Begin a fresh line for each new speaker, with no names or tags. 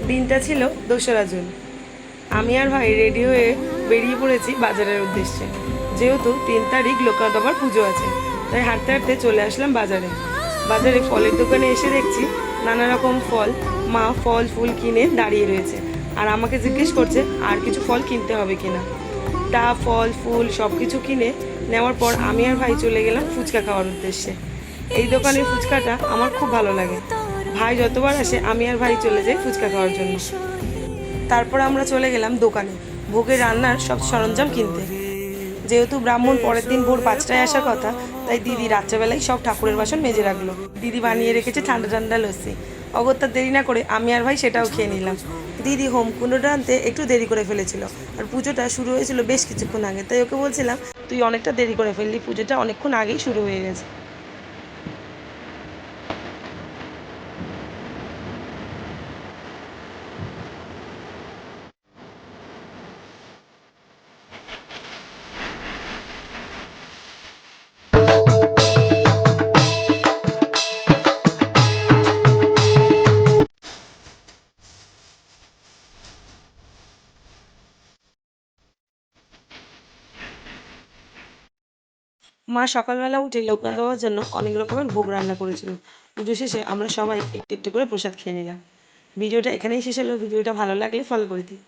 দিনটা ছিল 2রা জুন। আমি আর ভাই রেডি হয়ে বেরিয়ে পড়েছি বাজারের উদ্দেশ্যে। যেহেতু 3 তারিখ লোকনাথ বাবার পুজো আছে, তাই হাঁটতে হাঁটতে চলে আসলাম বাজারে। বাজারে ফলের দোকানে এসে দেখছি নানা রকম ফল। মা ফল ফুল কিনে দাঁড়িয়ে রয়েছে আর আমাকে জিজ্ঞেস করছে আর কিছু ফল কিনতে হবে কিনা। তা ফল ফুল সব কিছু কিনে নেওয়ার পর আমি আর ভাই চলে গেলাম ফুচকা খাওয়ার উদ্দেশ্যে। এই দোকানের ফুচকাটা আমার খুব ভালো লাগে। ভাই যতবার আসে আমি আর ভাই চলে যাই ফুচকা খাওয়ার জন্য। তারপর আমরা চলে গেলাম দোকানে ভোগের রান্নার সব সরঞ্জাম কিনতে। যেহেতু ব্রাহ্মণ পরের দিন ভোর 5টায় আসার কথা, তাই দিদি রাত্রেবেলায় সব ঠাকুরের বাসন মেজে রাখলো। দিদি বানিয়ে রেখেছে ঠান্ডা ঠান্ডা লস্যি। অগত্যা দেরি না করে আমি আর ভাই সেটাও খেয়ে নিলাম। দিদি হোমকুণ্ডটা আনতে একটু দেরি করে ফেলেছিল, আর পুজোটা শুরু হয়েছিল বেশ কিছুক্ষণ আগে, তাই ওকে বলছিলাম তুই অনেকটা দেরি করে ফেললি, পুজোটা অনেকক্ষণ আগেই শুরু হয়ে গেছে। মা সকালবেলা উঠে লোকনাথ বাবার জন্য অনেক রকমের ভোগ রান্না করেছিল। পুজো শেষে আমরা সবাই একটু একটু করে প্রসাদ খেয়ে নিলাম। ভিডিওটা এখানেই শেষ হলো। ভিডিওটা ভালো লাগলে ফলো করে দিই।